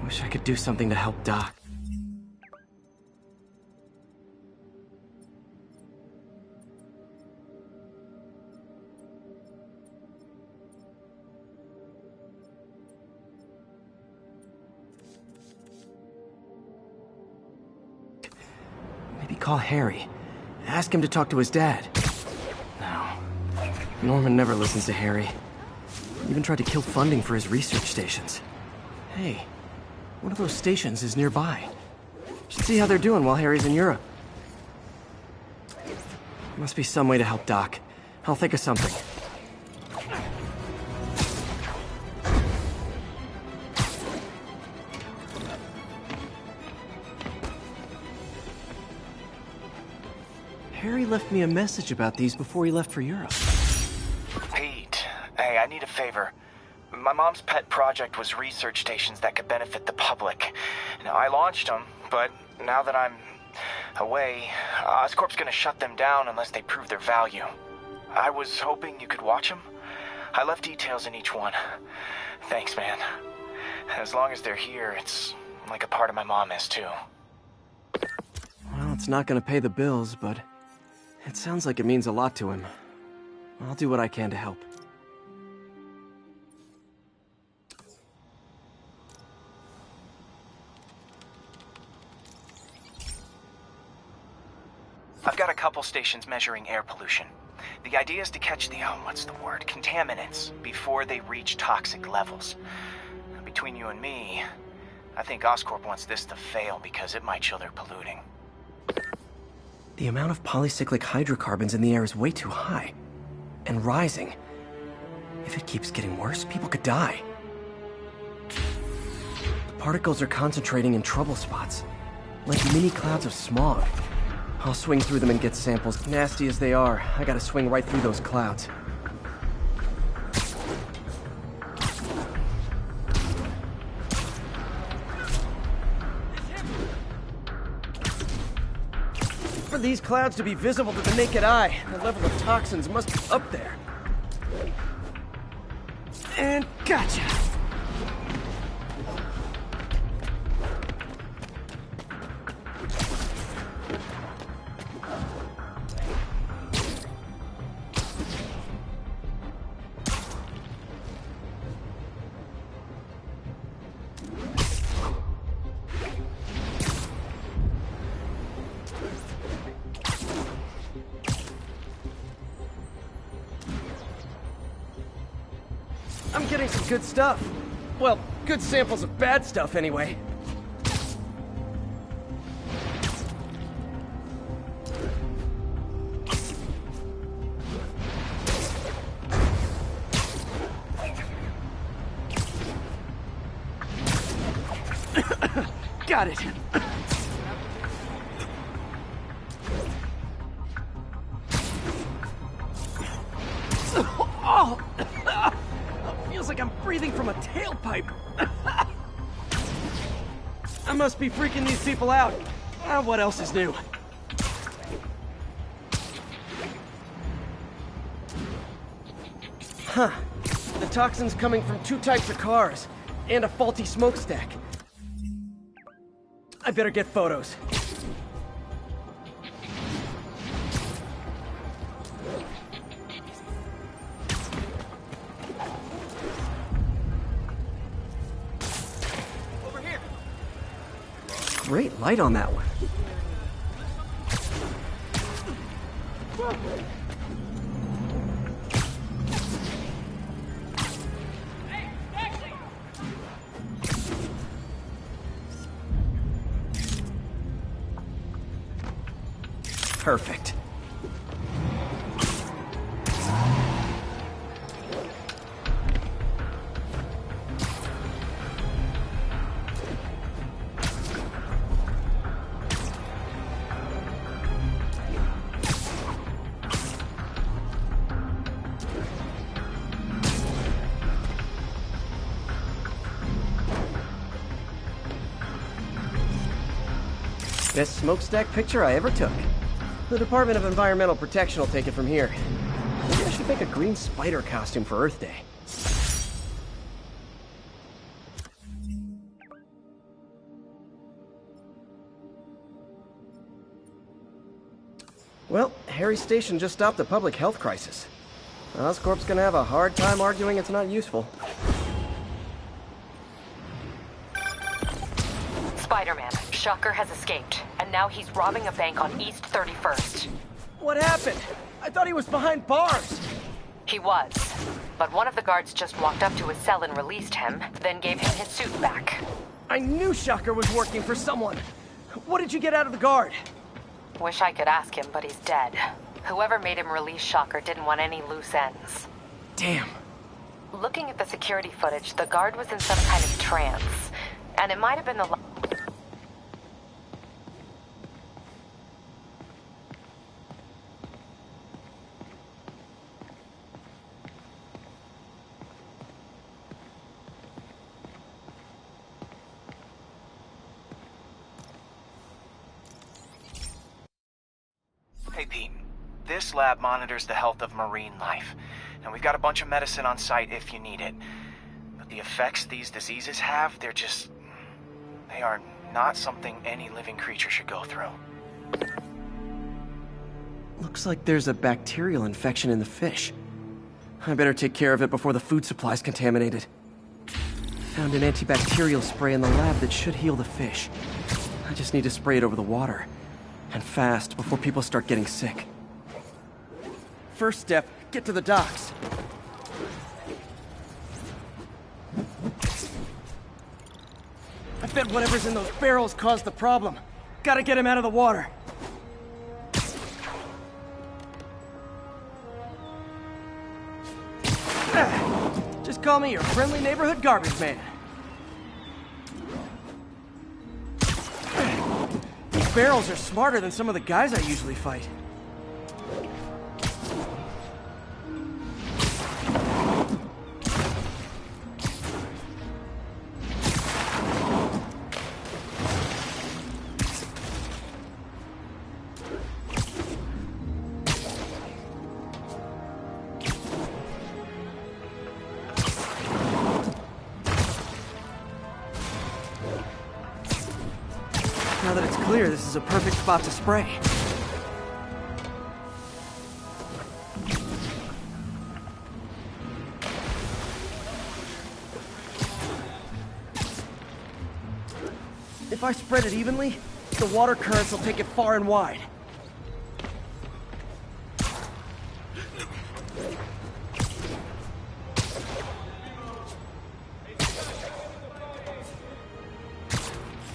Wish I could do something to help Doc. Maybe call Harry. Ask him to talk to his dad. No. Norman never listens to Harry. Even tried to kill funding for his research stations. Hey, one of those stations is nearby. Should see how they're doing while Harry's in Europe. Must be some way to help Doc. I'll think of something. Harry left me a message about these before he left for Europe. Pete, hey, I need a favor. My mom's pet project was research stations that could benefit the public. Now, I launched them, but now that I'm away, Oscorp's gonna shut them down unless they prove their value. I was hoping you could watch them. I left details in each one. Thanks, man. As long as they're here, it's like a part of my mom is, too. Well, it's not gonna pay the bills, but it sounds like it means a lot to him. I'll do what I can to help. I've got a couple stations measuring air pollution. The idea is to catch the, contaminants before they reach toxic levels. Between you and me, I think Oscorp wants this to fail because it might show they're polluting. The amount of polycyclic hydrocarbons in the air is way too high. And rising. If it keeps getting worse, people could die. The particles are concentrating in trouble spots. Like mini clouds of smog. I'll swing through them and get samples. Nasty as they are, I gotta swing right through those clouds. For these clouds to be visible to the naked eye, the level of toxins must be up there. And gotcha! I'm getting some good stuff. Well, good samples of bad stuff, anyway. Got it. Oh! Feels like I'm breathing from a tailpipe. I must be freaking these people out. What else is new? Huh. The toxin's coming from two types of cars, and a faulty smokestack. I better get photos. Over here. Great light on that one. Perfect. Best smokestack picture I ever took. The Department of Environmental Protection will take it from here. Maybe I should make a green spider costume for Earth Day. Harry's station just stopped a public health crisis. Oscorp's gonna have a hard time arguing it's not useful. Spider-Man, Shocker has escaped, and now he's robbing a bank on East 31st. What happened? I thought he was behind bars! He was, but one of the guards just walked up to his cell and released him, then gave him his suit back. I knew Shocker was working for someone! What did you get out of the guard? Wish I could ask him, but he's dead. Whoever made him release Shocker didn't want any loose ends. Damn. Looking at the security footage, the guard was in some kind of trance, and it might have been the... Hey, Pete. This lab monitors the health of marine life. And we've got a bunch of medicine on site if you need it. But the effects these diseases have, they are not something any living creature should go through. Looks like there's a bacterial infection in the fish. I better take care of it before the food supply's contaminated. Found an antibacterial spray in the lab that should heal the fish. I just need to spray it over the water. And fast, before people start getting sick. First step, get to the docks. I bet whatever's in those barrels caused the problem. Gotta get him out of the water. Just call me your friendly neighborhood garbage man. These barrels are smarter than some of the guys I usually fight. Now that it's clear, this is a perfect spot to spray. If I spread it evenly, the water currents will take it far and wide.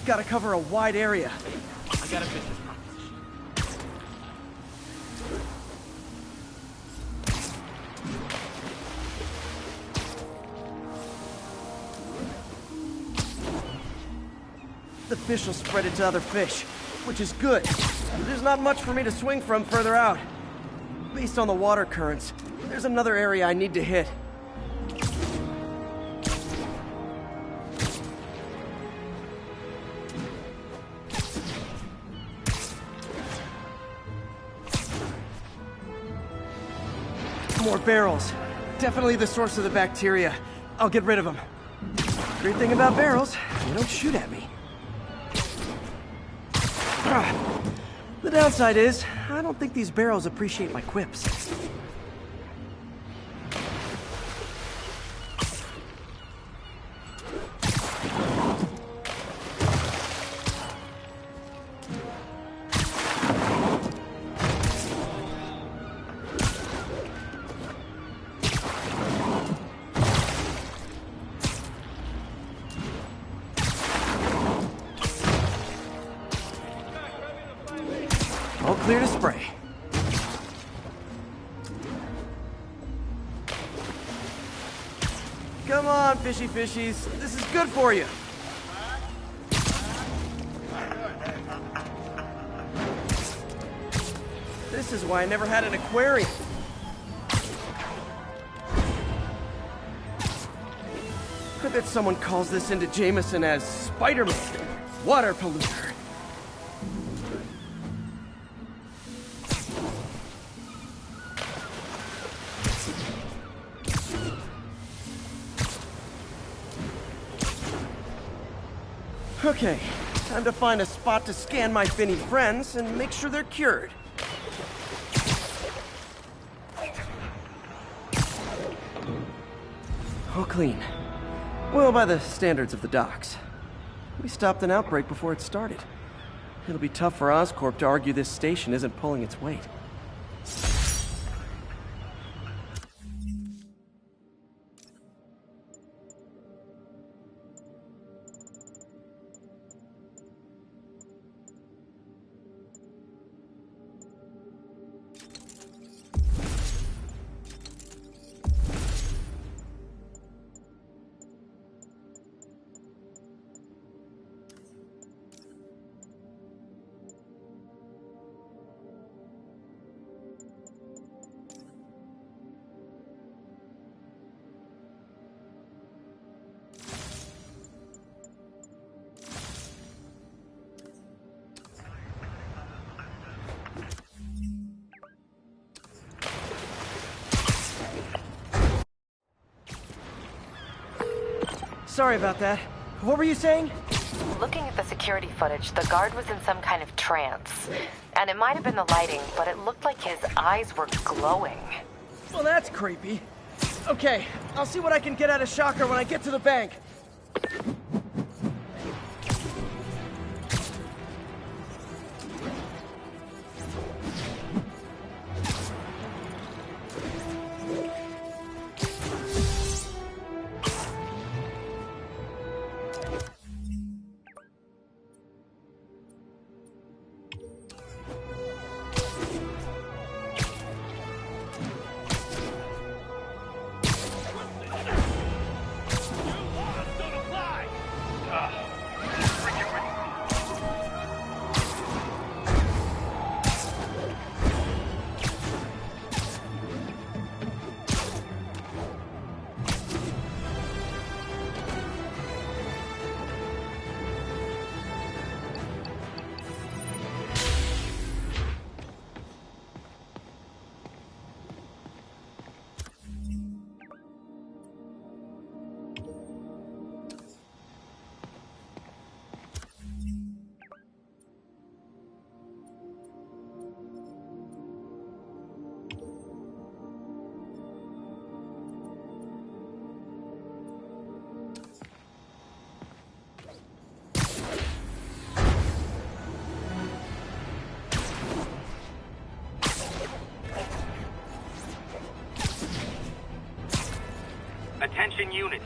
Gotta cover a wide area. I got a business proposition. The fish will spread it to other fish, which is good. But there's not much for me to swing from further out. Based on the water currents, there's another area I need to hit. More barrels. Definitely the source of the bacteria. I'll get rid of them. Great thing about barrels, they don't shoot at me. The downside is, I don't think these barrels appreciate my quips. All clear to spray. Come on, fishy fishies. This is good for you. This is why I never had an aquarium. I bet someone calls this into Jameson as Spider-Man, water polluter. Okay, time to find a spot to scan my finny friends and make sure they're cured. All clean. Well, by the standards of the docks. We stopped an outbreak before it started. It'll be tough for Oscorp to argue this station isn't pulling its weight. Sorry about that. What were you saying? Looking at the security footage, the guard was in some kind of trance. And it might have been the lighting, but it looked like his eyes were glowing. Well, that's creepy. Okay, I'll see what I can get out of Shocker when I get to the bank. Attention units.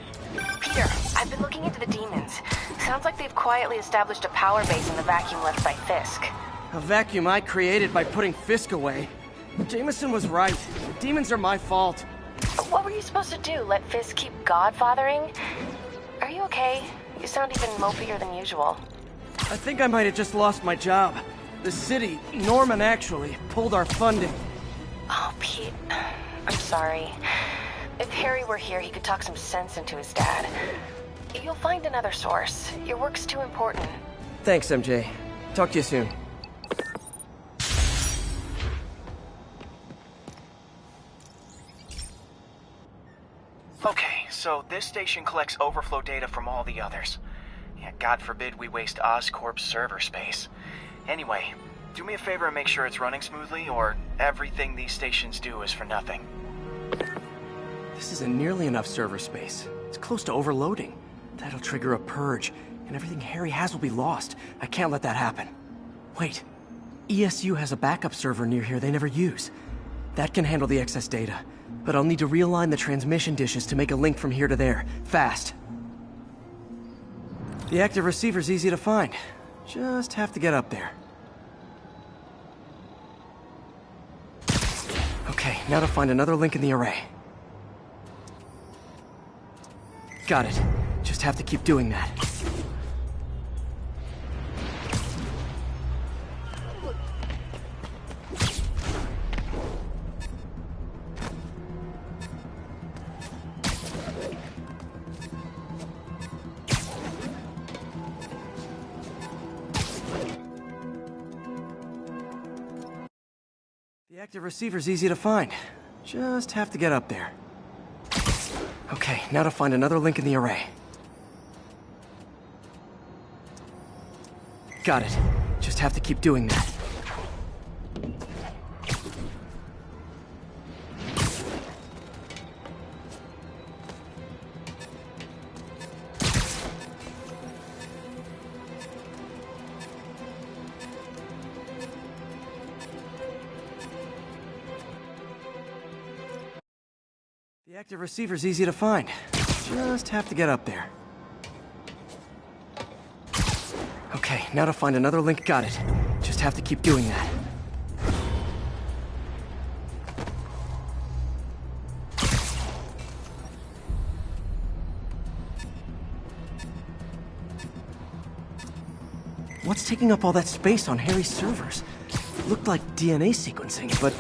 Peter, I've been looking into the demons. Sounds like they've quietly established a power base in the vacuum left by Fisk. A vacuum I created by putting Fisk away. Jameson was right. The demons are my fault. What were you supposed to do? Let Fisk keep godfathering? Are you okay? You sound even mopier than usual. I think I might have just lost my job. The city, Norman actually, pulled our funding. Oh, Pete. I'm sorry. If Harry were here, he could talk some sense into his dad. You'll find another source. Your work's too important. Thanks, MJ. Talk to you soon. Okay, so this station collects overflow data from all the others. Yeah, God forbid we waste Oscorp's server space. Anyway, do me a favor and make sure it's running smoothly, or everything these stations do is for nothing. This isn't nearly enough server space. It's close to overloading. That'll trigger a purge, and everything Harry has will be lost. I can't let that happen. Wait. ESU has a backup server near here they never use. That can handle the excess data, but I'll need to realign the transmission dishes to make a link from here to there, fast. The active receiver's easy to find. Just have to get up there. Okay, now to find another link in the array. Got it. Just have to keep doing that. The active receiver's easy to find. Just have to get up there. Okay, now to find another link in the array. Got it. Just have to keep doing that. active receiver's easy to find. Just have to get up there. Okay, now to find another link. Got it. Just have to keep doing that. What's taking up all that space on Harry's servers? It looked like DNA sequencing, but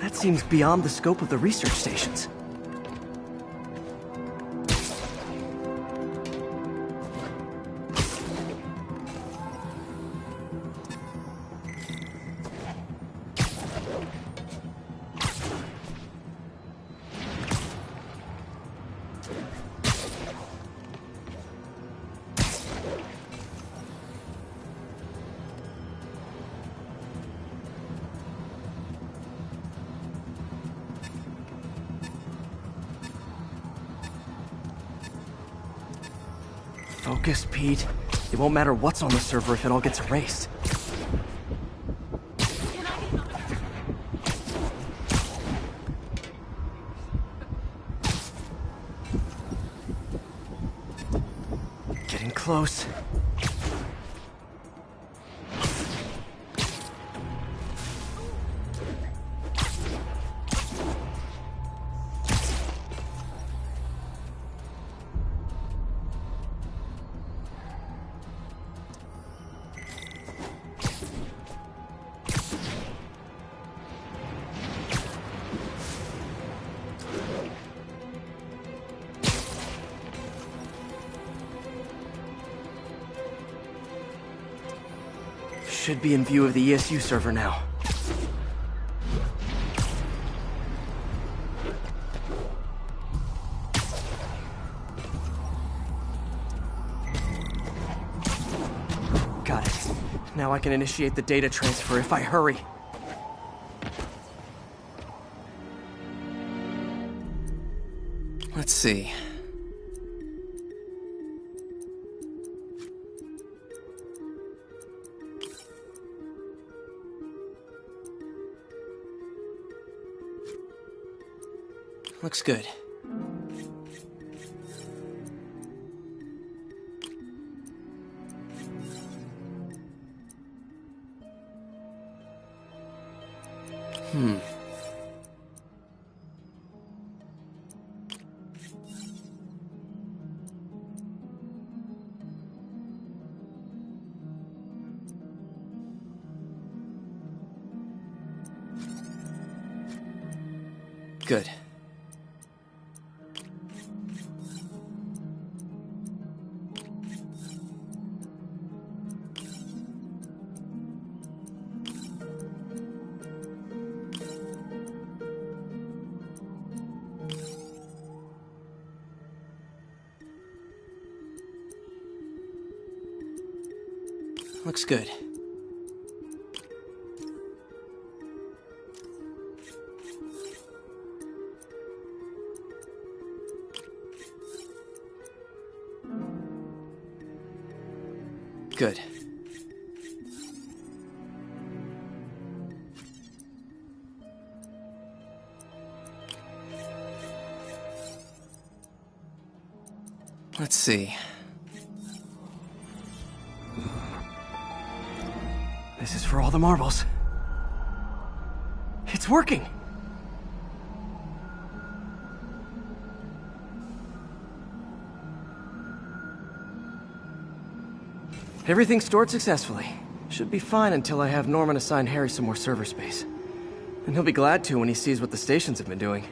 that seems beyond the scope of the research stations. Focus, Pete. It won't matter what's on the server if it all gets erased. Getting close. Should be in view of the ESU server now. Got it. Now I can initiate the data transfer if I hurry. Let's see. Looks good. Good. Looks good. Good. Let's see. This is for all the marbles. It's working! Everything stored successfully. Should be fine until I have Norman assign Harry some more server space. And he'll be glad to when he sees what the stations have been doing.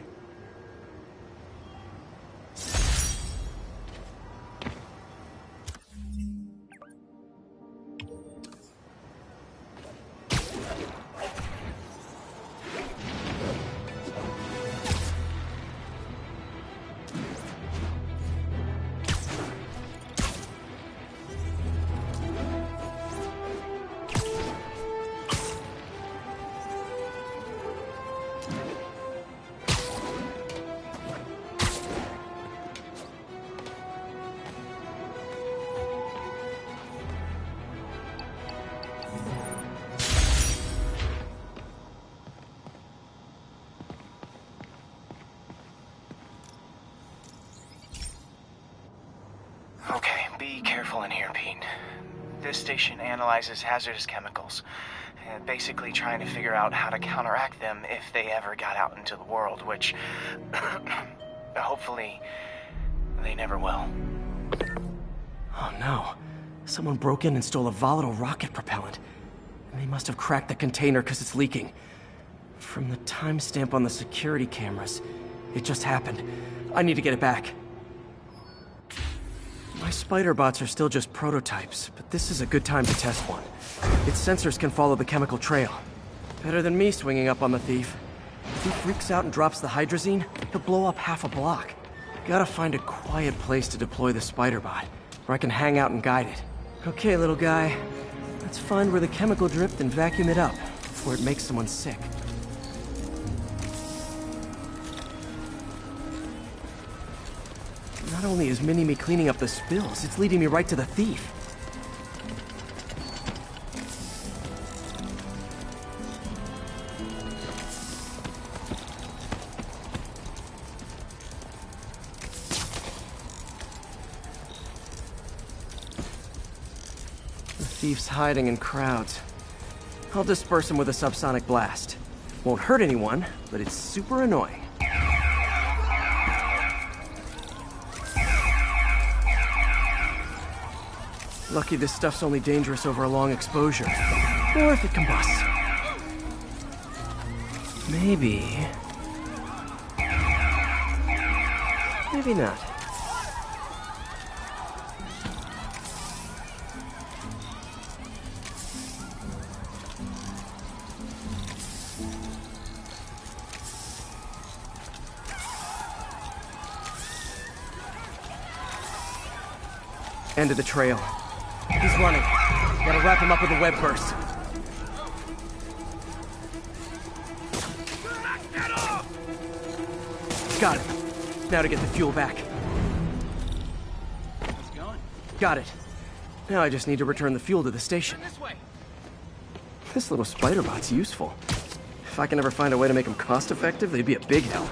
Be careful in here, Pete. This station analyzes hazardous chemicals, basically trying to figure out how to counteract them if they ever got out into the world, which hopefully they never will. Oh no. Someone broke in and stole a volatile rocket propellant. And they must have cracked the container because it's leaking. From the timestamp on the security cameras, it just happened. I need to get it back. My spider bots are still just prototypes, but this is a good time to test one. Its sensors can follow the chemical trail. Better than me swinging up on the thief. If he freaks out and drops the hydrazine, he'll blow up half a block. Gotta find a quiet place to deploy the spider bot, where I can hang out and guide it. Okay, little guy. Let's find where the chemical dripped and vacuum it up before it makes someone sick. Not only is Mini-Me cleaning up the spills, it's leading me right to the thief. The thief's hiding in crowds. I'll disperse him with a subsonic blast. Won't hurt anyone, but it's super annoying. Lucky this stuff's only dangerous over a long exposure. Or if it combusts. Maybe... maybe not. End of the trail. He's running. Gotta wrap him up with a web burst. Got it. Now to get the fuel back. Got it. Now I just need to return the fuel to the station. This little spider bot's useful. If I can ever find a way to make them cost-effective, they'd be a big help.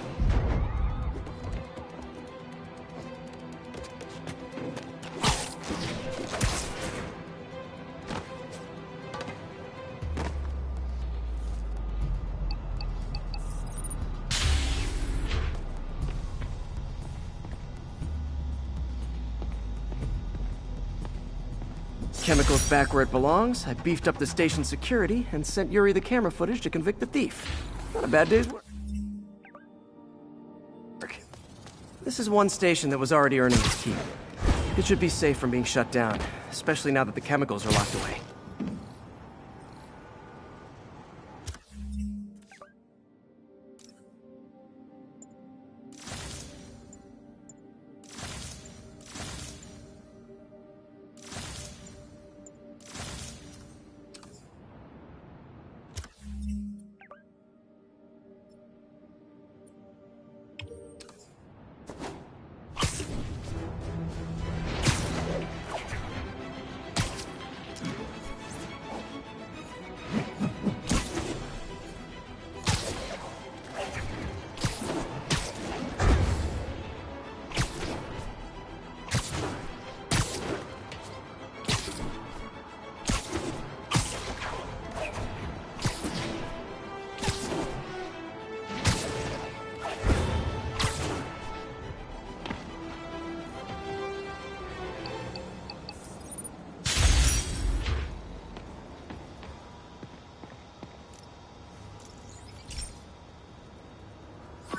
Chemicals back where it belongs. I beefed up the station security and sent Yuri the camera footage to convict the thief. Not a bad day's work. This is one station that was already earning its keep. It should be safe from being shut down, especially now that the chemicals are locked away.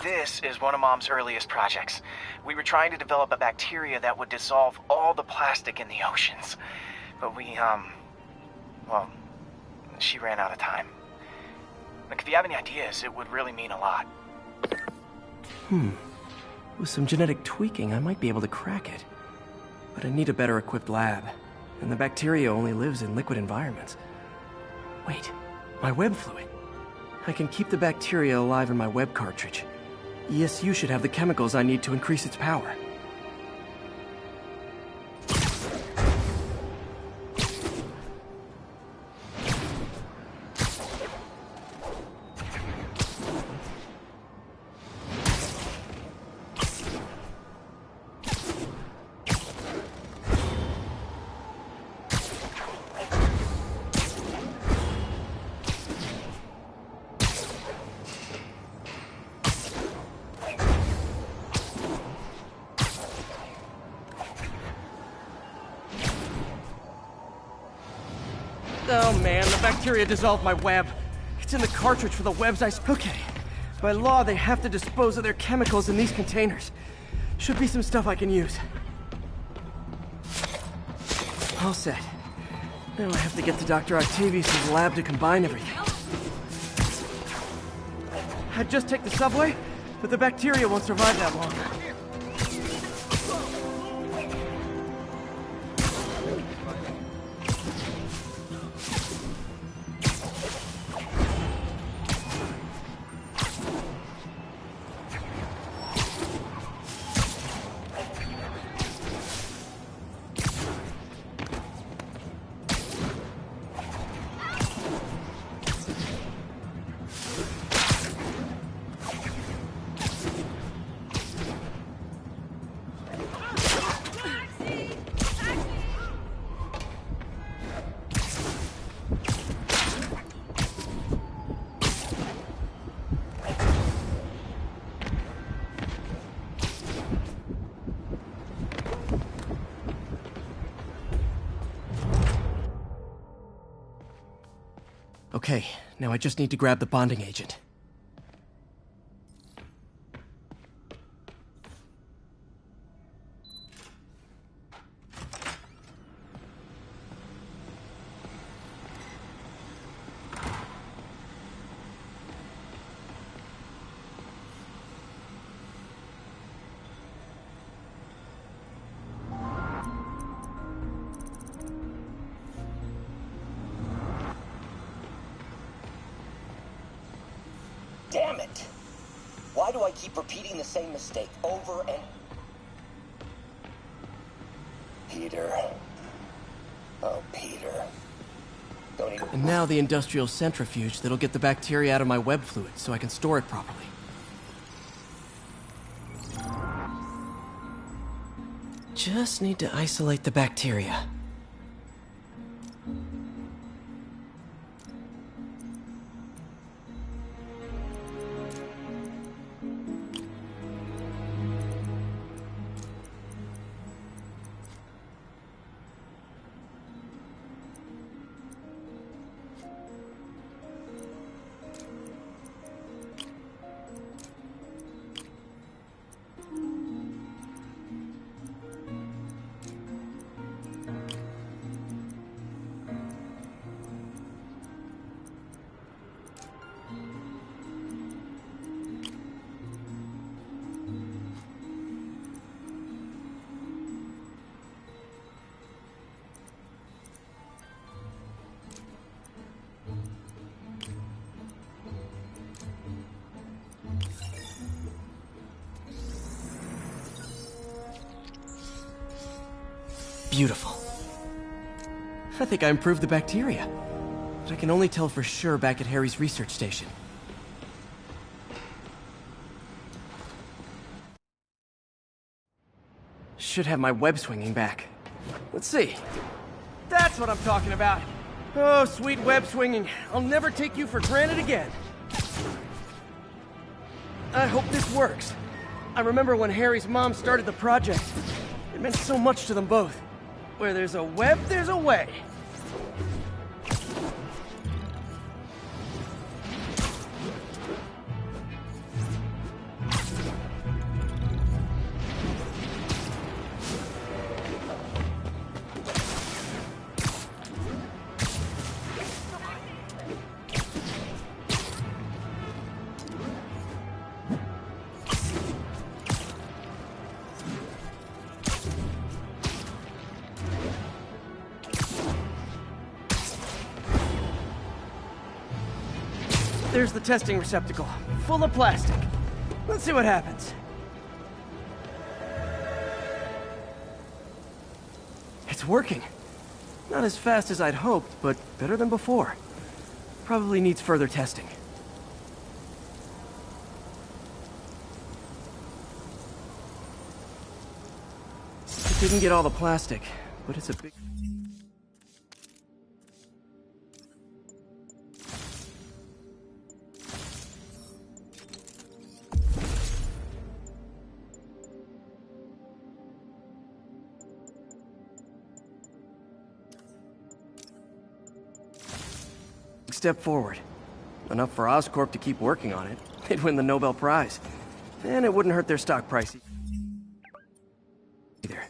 This is one of Mom's earliest projects. We were trying to develop a bacteria that would dissolve all the plastic in the oceans. But well, she ran out of time. Like, if you have any ideas, it would really mean a lot. With some genetic tweaking, I might be able to crack it. But I need a better equipped lab. And the bacteria only lives in liquid environments. Wait, my web fluid. I can keep the bacteria alive in my web cartridge. ESU should have the chemicals I need to increase its power. Oh man, the bacteria dissolved my web. It's in the cartridge for the webs Okay. By law, they have to dispose of their chemicals in these containers. Should be some stuff I can use. All set. Now I have to get to Dr. Octavius' lab to combine everything. I'd just take the subway, but the bacteria won't survive that long. Okay, now I just need to grab the bonding agent. Damn it! Why do I keep repeating the same mistake over and... Peter. Oh, Peter. Don't even... And now the industrial centrifuge that'll get the bacteria out of my web fluid so I can store it properly. Just need to isolate the bacteria. Beautiful. I think I improved the bacteria. But I can only tell for sure back at Harry's research station. Should have my web swinging back. Let's see. That's what I'm talking about. Oh, sweet web swinging. I'll never take you for granted again. I hope this works. I remember when Harry's mom started the project. It meant so much to them both. Where there's a web, there's a way. There's the testing receptacle, full of plastic. Let's see what happens. It's working. Not as fast as I'd hoped, but better than before. Probably needs further testing. It didn't get all the plastic, but it's a big... step forward. Enough for Oscorp to keep working on it. They'd win the Nobel Prize. And it wouldn't hurt their stock price either.